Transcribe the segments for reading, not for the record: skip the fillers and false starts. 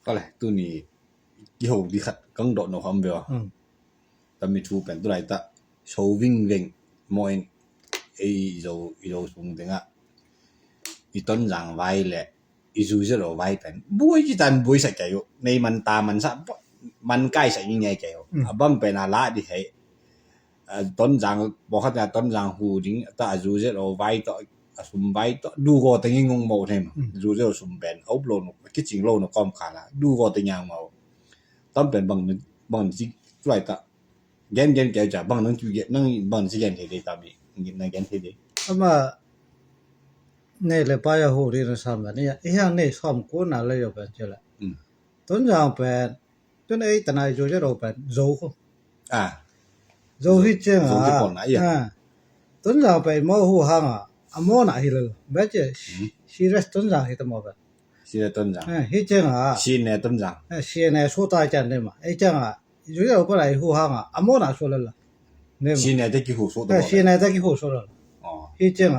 ก็เลยตัวนี้ยี่ห้อดีขัดกังโดดnoความเบลแต่มีทูเป็นตัวไหนตะโชว์วิ่งเร่งมอยไอ้โจสูงถึงอ่ะอีต้นจางไว้แหละอีซูจะเราไว้เป็นบุ้ยที่ตันบุ้ยใส่แกอยู่ในมันตามันซะมันใกล้ใส่ยังไงแกอยู่บ้างเป็นอะไรดิเหรต้นจางบอกเขาจะต้นจางหูดิ้งแต่ซูจะเราไว้ต่อสุ่มไว้ต่อดูก็แต่ยังงงโม่ใช่ไหมซูจะเราสุ่มเป็นเอาโลนคิดจริงโลนก้มขาละดูก็แต่ยังโม่ต้องเป็นบางที่ช่วยตะเย็นแกจะบางนั่งจุยนั่งบางที่เย็นที่ดีตามนี้นั่งเย็นที่ดีama ne le pa ya ho ri na sam la ne ya e ha ne som ko na le yo ban che la ton jang ban ton ai ta nai jo je ro ban zo ko zo hi chen ton jang ban mo hu ha nga amo na hi le ba che shi res ton jang hi ta mo ba shi ne ton jang hi chen shi ne ton jang shi ne so ta jan ne ma ai chen jo je ro ba lai hu ha nga amo na so le la ne shi ne de ki hu so de shi ne de ki hu so le hi chen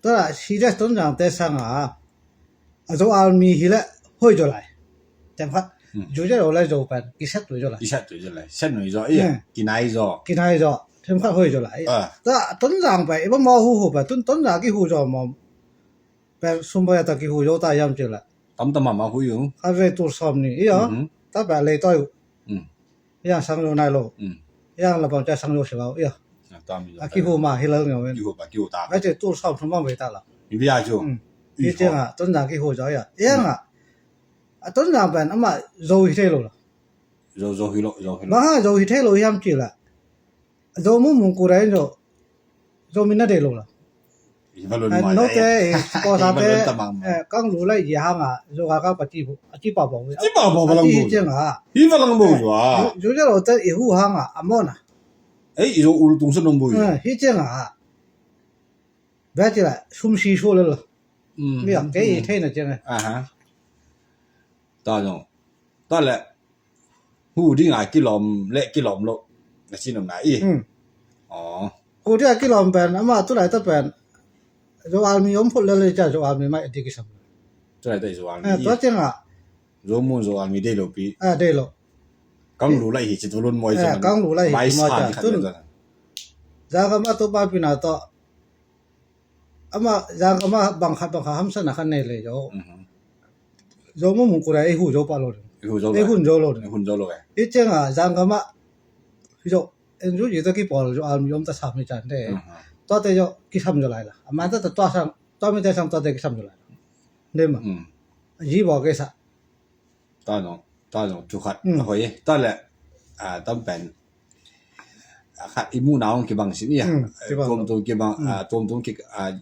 ตัวชีเรสต้นจางแต่สังอาจจะอามีหิละห้อยจะไหลแต่พัดจู่จะเราเลยจะเป็นกิสัตตัวจะไหลกิสัตตัวจะไหลเส้นหน่อยจะกินไหนจะแต่พัดห้อยจะไหลแต่ต้นจางไปว่ามาหูไปต้นจางกี่หูจะมาเป็นสมบัติตะกี่หูจะตายยามเจอละตั้มมาหูอยู่อะไรตัวซ้ำนี่แต่แบบเลยต่อยยังสังโยนายโลยังระบำใจสังโยเสียวกี่หูมาฮิลล์เนี่ยกี่หูปะกี่หูตาไม่ใช่ตัวซ้ำสมบัติไม่ได้ละมีพิจารณานี่จริงต้นจางกี่หูจะยังต้นจางเป็นอามาโจฮิเทโลละโจฮิโลมาฮะโจฮิเทโลยามจีละโจมุงกูเรนโจมินาเดโลละโนเตปอซาเตกังรู้เลยยี่ห้างโจกากาปฏิปะบ่พลังบูจริงฮีพลังบูว่ะโจจะเราแต่อีหูห้างอมอนะอีโจอุลตุงสนมบูฮีจริงแบบจีละซุมซีโชเลยล่ะเนี่ยแกอีเทนะจริงฮะตอนแหละหูที่ไงกิโลมเละกิโลมโลนะชินมไหนอ๋อหูที่กิโลมเป็นอามาตัวไหนตัวเป็นโจอามียมพูดเลยจ้ะโจอามีไม่ดีกิสัมตัวไหนตัวโจอามีตัวจริงโจมุนโจอามีได้โลปีได้โลกังรู้ไรหิจิตรุ่นมวยจังกังรู้ไรหิจิตมวยจังตุนจางมาตัวป้าปีนาตัวอามาจางมาบังคับห้ามสนักขันเนเลยโจมุงกูได้หูโจปาโลหุ่นโจโลอีเจ้าจางมาโจเอ็นจูอยู่ตะกี้ปอลโจอามียมตะสามไม่จันเด้ตัวเตโจกิสัมโจไลล่ะอามาตัวสั่งตัวไม่ได้สั่งตัวเตกิสัมโจไลเนี่ยมั้งยีบอกแกซะตอนจุขัดโอ้ยตอนแหละต้องเป็นขัดอิมูนเอากี่บางสิ่งเนี่ยตัวกี่บางตัวกี่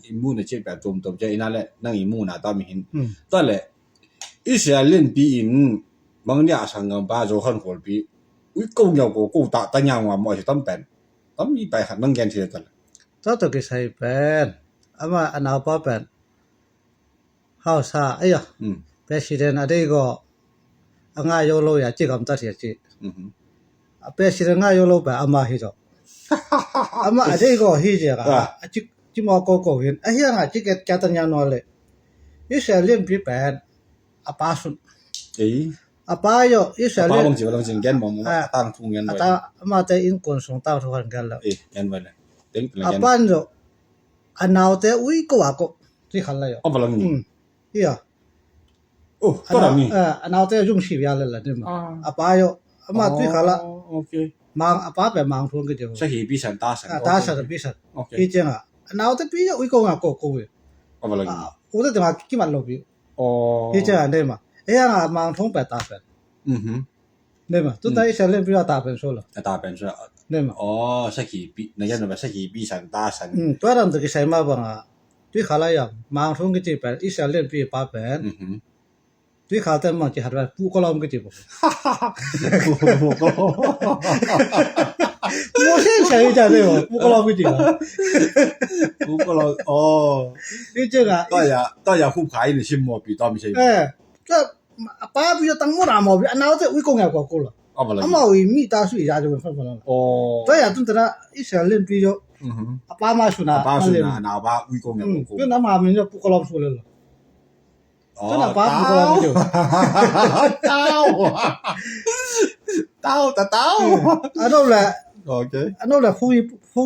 อิมูนเช่นแบบตัวจะอินั่นแหละนั่งอิมูนตอนมีเห็นตอนแหละอิสราเอลปีอินบางเนี่ยสังกัดบ้าโจขันหัวปีวิกงยาวกูตาตั้งยาวว่าไม่ใช่ต้องเป็นต้องมีไปหัดนั่งแกนเสียตลอดตัวกี่ใส่เป็นอามาอันเอาป้าเป็นข้าวซาเอ้ยเป็นสิ่งนั้นได้ก็ง่ายโยโลอย่าจีกำตัดเสียจีเป็นสิ่งง่ายโยโลแบบอามาฮิโจอามาได้ก็ฮิเจก็จีมอโกโกเห็นไอ้ยังจีเกตจัตยานอเลยอิสราเอลปีเป็นอาปาสุนอาปาโยอิสราเอลบางทีแกนมองตั้งทุ่งแกนไว้อามาแต่อินคนส่งตั้งทุกคนกันแล้วแกนไว้เลยอาปาโยอันเอาแต่อุ้ยก็ว่าก็ที่ขันเลยอ๋อพลังนี้เฮียโอ้ก็ได้มีอันเอาแต่ยุ่งชีวิตอะไรล่ะเนี่ยมั้งอาปาโยอามาที่ขันละโอเคมังอาปาแบบมังทุ่งก็จะใช่ฮีปีสันตาสันปีสันที่จริงอันเอาแต่ปีอุ้ยก็ว่าก็เว้ยอ๋อพลังนี้โอ้แต่มากี่มันลบอยู่อ๋อที่จริงเนี่ยมั้งเอ้ยมังทุ่งแบบตาเป็นเนี่ยมั้งตัวไหนเสร็จเล่นปีละตาเป็นโซ่ละตาเป็นโซ่เนี่ยมั้งอ๋อใช่ฮีปีในยันแบบใช่ฮีปีสันตาสันตัวนั้นตัวกี่ใส่มาบ้างที่ขันละอย่างมังทุ่งก็จะเป็นอิสราเอลปีป้าเป็นที่เขาแต่มันจะหัดว่าผู้กลอมก็จะบอกไม่ใช่ใช่จ้ะเนี่ยผู้กลอมก็จะผู้กลอมอ๋อนี่เจ้าก็อย่าคู่ขายในชิมหมอปีตอนไม่ใช่ก็ป้าพี่จะตั้งมั่วหมอพี่อันนั้นจะวิ่งกงอย่างกูละอามาวิ่งมีตาสุดยาจะเป็นคนละอ๋อตัวอย่างตุ้งแต่ละอิสราเอลพี่จะป้ามาสุนัขนาบ้าวิ่งกงอย่างกูก็น้ำมามันจะผู้กลอมสุดเลยอ真的把不过来就。刀，按照来， OK，按照来风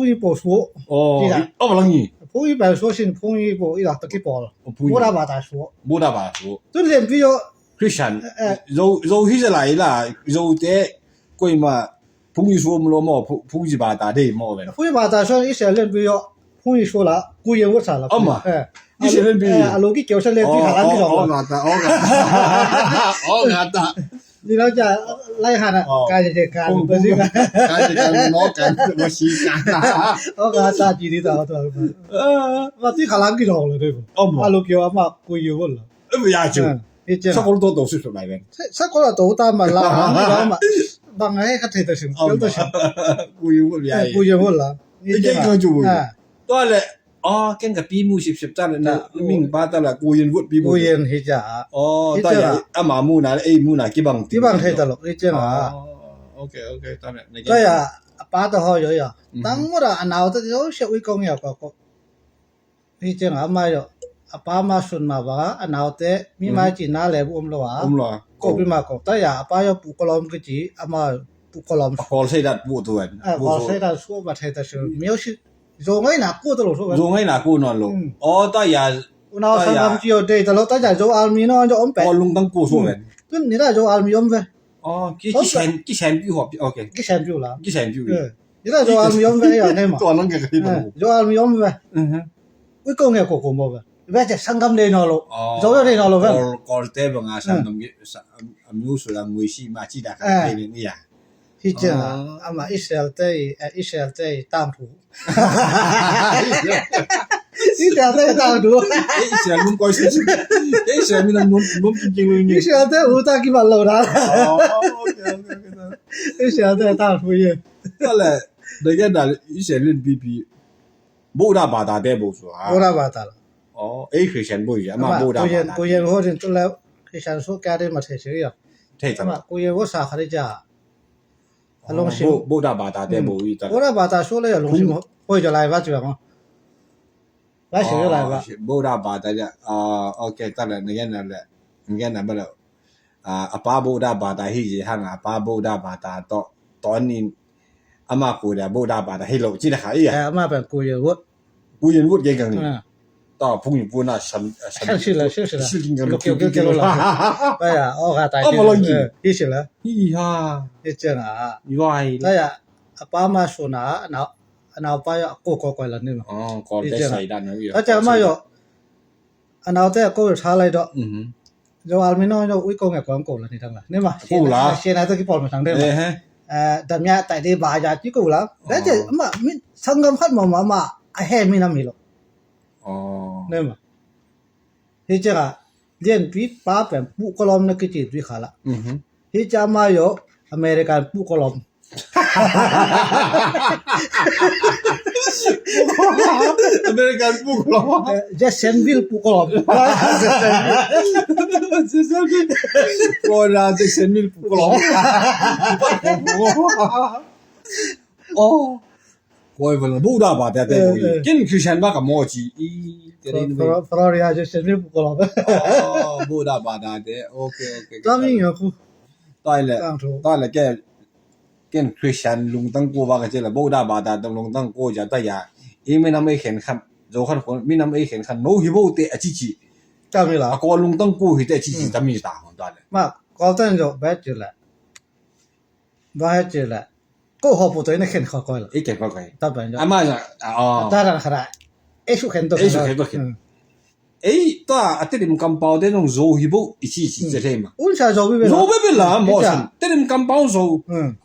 一波说，哦既然，不能你，风一般说是风一波一打都给包了，我打把他说，冇得吧说这点比较， ，Christian，肉起来啦，肉的贵嘛，碰一说冇咯冇，碰一把打的冇呗，风一把他说一些人比较，风一说了，故意我啥了，哎，一些人比，啊，路给叫上来比他那个了，我牙打。你老家来下呢，干这干，不是干，我洗干啦。我干啥几的到到，我对他那个了了对不？啊，路叫嘛故意我了，不要紧，你这，啥个都都是出来的。啥个都打嘛啦，你嘛，帮哎他推的行，有的行，故意我呀。故意我了，你这个就，哎，对了，哦，跟个比目10真了，那明白得了，故意我比目。故意是假，哦，对呀，阿妈木那，A 木那基本。基本推的了，你这啊。OK，当然。对呀，把的好有呀，当我的脑子有些会讲呀，个，你这啊嘛有。apa ma sun ma ba anaute mi ma chi na le bu lo wa ko bi ma ko ta ya apa yo pu kolom ke chi ama pu kolom ko sai dat bu tu an ko sai da so ba thai ta so mi yo shi zo ngai na ko to lo so ba zo ngai na ko no lo o ta ya una sa kam chi yo de ta lo ta ya zo al mi no jo om pe ko lung tang ko so ben tu ni da zo al mi om ve ki chen bi ho okay ki chen bi la ki chen bi ni da zo al mi om ve ya ne ma to nang ke ki zo al mi om ve wi ko nge ko mo ve bây giờ sang cam đây nó luôn, rồi đây nó luôn vậy. Còn thế bằng à sang đồng cáiမျိုး數啦，每次嘛知道係呢啲啊。以前啊，阿媽Israel在當土，Israel在當土，Israel唔該先，Israel 咪能攞經歷嘅。Israel在烏達基巴路啦。Israel在當土嘅。得啦，你而家嗱Israel BB冇得巴達嘅冇數啊。冇得巴達啦。哦，Christian 不一樣，嘛冇得巴達。古人好似都嚟Christian說家啲咪睇少呀。睇咗。古人我啥下啲咋？龍心冇得巴達嘅冇依得。冇得巴達說咧，龍心開咗嚟吧，就講。來少咗嚟吧。冇得巴達啫，OK 得啦，你而家嗱乜啦？阿爸冇得巴達，希爾行阿爸冇得巴達，當年阿媽佢哋冇得巴達，希路知得係啊。阿媽เป็น古人วุฒิ嘅咁樣。到朋友不那神是了，是了，是应该了，对呀，我还带一起了，呀，一整啊，原对呀，爸媽說那爸要個來呢嘛，哦，個在細單嗰樣，而且嘛有，那在個查來的，就阿米諾就會講嘅廣告啦，你聽啦，你嘛，現在都去報名上的嘛，但係tại đây bà già chỉ cầu lắm, đấy chứ mà mình sang ngâm phát mà hay mình làm gì rồi. 哦，对嘛？你这个连对八本不可能那个就对好了。你家嘛有 American 不可能。American 不可能。Jacksonville 不可能。我啦，Jacksonville 不可能。哦。我問冇得吧？對，跟佢上把咁摸住，Florida 就身邊不過啦。哦，冇得吧？對 ，OK。當然有苦。對了，跟佢上龍登過話嘅啫啦，冇得吧？但龍登過就得呀，因為諗起看，就看คนไม่諗起看，攞起冇得啊支持。當然啦。個龍登過去得支持，怎麼打？對了。嘛，嗰陣就擺住啦，擺住啦。ก็หอบตัวนี่เข็นเขาก่อนละ ไอ้เข็นเขาก่อน ตาเป็นจ้ะ อามาจ้ะอ๋อ ตาดันขนาดเอชุเข็นตัวไอ้ตัวอัตติมกัมปาวเดนงโซฮิบุอีชีจะเท่มั้ย อุ้นชาโซบิเบล โซบิเบลล่ะหมอสันติมกัมปาวโซ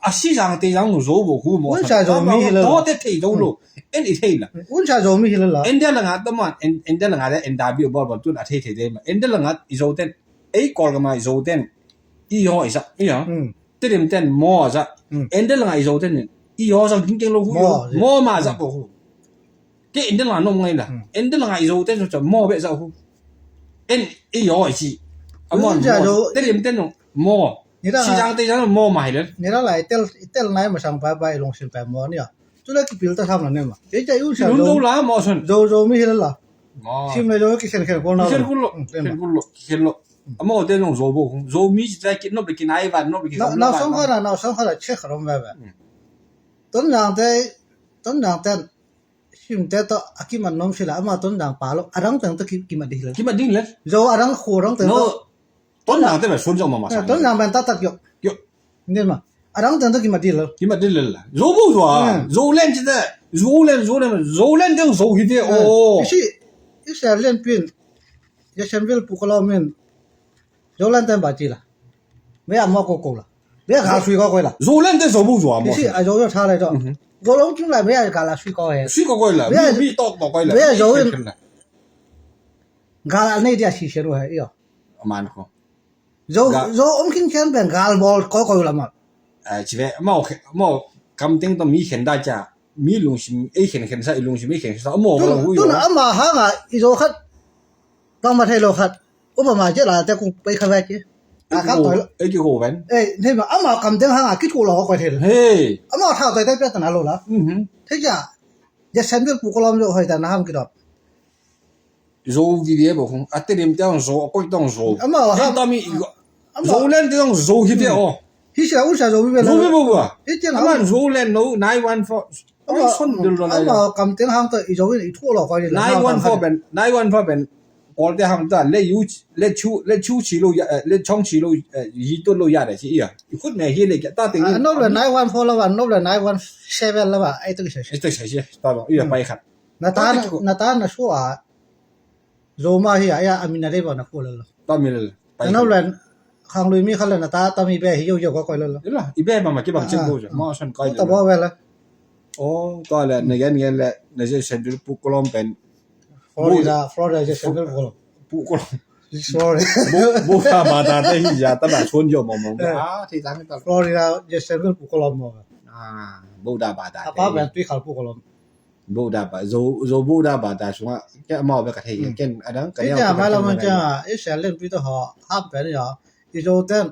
อาชีสังเตยังโซบ่ฮู้หมอสันตัวเตเทโดโลเอ็นอีเทล่ะ อุ้นชาโซมิฮิลล่ะ เอ็นเดลงาตะมันเอ็นเดลงาเอ็นดาบิบ่ตุนอะเทเทเดมั้ยเอ็นเดลงาอีโซเตนไอ้กอลกะมาอีโซเตนอีโยอีซะอีหยังติมเตนหมอซะเอ็นเดลงาอีโซเตนอีโยซะกินๆโลฮู้หมอมาซะบ่ฮู้เกเอ็นเดลงานงไงล่ะเอ็นเดลงาอีโซเตนจะหมอเบซะฮู้เอ็นอีโยอีชีอะมันติมเตนหมอชีจังเตยังหมอมาให้เลยนี่ล่ะเตลไหนมาสั่งไปลงสิไปหมอเนี่ยจุดละกี่ปีตะทำแล้วเนี่ยมาเดี๋ยวจะอุ้นชาโซ ลุนโลล่ะหมอสัน โซมิฮิลล่ะ ชิมเลยโยกิเข็นคนเรา เขียนกุลเขียนกุลเขียนละอมอเตนงโซโบโซมีจะกินนบไปกินไอ้วันนบไปกิน เราสองคนเราสองคนเช็คขนมแบบต้นยางแต่ชิมแต่ต่ออากิมันนมสิละมาต้นยางปลาลูกอารังแต่งตะกิมันดีเลย กินมาดิ้งเลย โยอารังขู่รังแต่ง โนต้นหนังแต่แบบสวนจอมมา ต้นยางเป็นตัดยกเนี่ยมาอารังแต่งตะกิมันดีเลย กินมาดิ้งเลยล่ะโซโบจัวโซเล่นจิตโซเล่นจังโซฮิตโอ้อีเสียเล่นปีนยาเชนวิลปุกลามินโยเล่นแต่บาจีละไม่เอามาโกโก้ละไม่เอาขาสุยก็ก้อยละ โซเล่นแต่โซโบจัว อีสิอาโย就差来着我拢出来没有干了水高哎 水ก้อยละมีตอกก้อยละ 干了那点西些路还有 ประมาณเขา โยอมกินแค่เป็นกาลบอลก้อยละมา ชีวิตมอกำเต็งต้องมีเห็นได้จ้ะมีลุงชิมเห็นซะลุงชิมเห็นซะมอก็รู้อยู่ ตัวน่ะมาหาอ่ะอีโยคัดต้องมาไทยโลคัดอุปมาเจล่ะแต่กูไปคาเฟ่จิครับต่อยกี่โหเว้น นี่มามากำเต็งหาคิดกูรอก้อยเทล เฮ้ย มาท่าต่อยได้เปียตนาโลละเทจ้ะจะเซนเวิลปุกลอมโยให้แต่นะฮัมกิดโซวิดีโอบอกอัตเตอร์เดมต้องโซก้อยต้องโซ มาฮะ ตอนมีโซเล่นต้องโซฮิตอ๋อ ฮิเสียอุษาโยวิเวล โซไม่บอกว่า นี่จัง อามันโซเล่นโน้914อ๋อส่วนเดียวเลย มากำเต็งหางตัวอีโยวิอีทั่วหรอกก้อยเลย914เป็นพอแต่หางตัวเล่ชูชิโลเล่ช่องชิโลยีตัวโลยาได้สิอ่ะคุณแม่เฮียเลยแกตาติง นบเลย914แล้วว่านบเลย917แล้วว่าไอ้ตัวเฉย ไอ้ตัวใช่ตาบอกอีไปครับ นาตานะชัวโรมาเฮียไอ้อามินาได้บ่นะพูดเลย ตอนมีเลยไป นบเลยข้างลุยมีคันเลยนาตาตามีเบะเฮียก็ก้อยเลย เดี๋ยวล่ะอีเบ้มากี่บางเจ็บกูจ้ะมอฉันก้อยเลย แต่บ่เวลา โอ้ก็แหละในแง่แหละในเซนต์ปุกลอมเป็น ฟลอริดาจะเซนเตอร์โกล ปุกลอม ฟลอริดา บูฟามาตาได้ฮิยาตบะชนโยมองที่จังต ฟลอริดาจะเซนเตอร์ปุกลอมบ่บูดาบาตา ป้าเป็นตุยขาวปุกลอม บูดาบาโซบูดาบาตาชัวแกมอไปกะเทยแกนอันนั้นก็ นี่จะมาแล้วมันจะไอ้เสียเล่นปีตัวหอฮับเป็นอย่างอีโจเต้น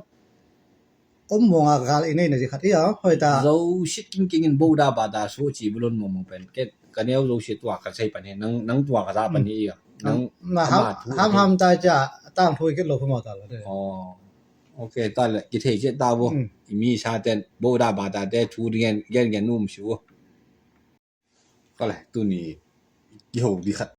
มองอากาศนี่นะสิครับที่อ่ะเฮ้ยตา โซชิกินบูดาบาตาโซจีบุลนมองเป็นแกกันเนี้ยโซชิตัวกันใช่ปะเนี่ยนังตัวกันซะปะเนี่ยนัง มาห้ามตาจะตั้งถ้วยกิโลพอมาตาแล้วอ๋อโอเคตาละกิเทเจตาบ่มีชาเตนบูดาบาตาแต่ทูเรียนแกนนุ่มชิวก็แหละตัวนี้กี่โหดีครับ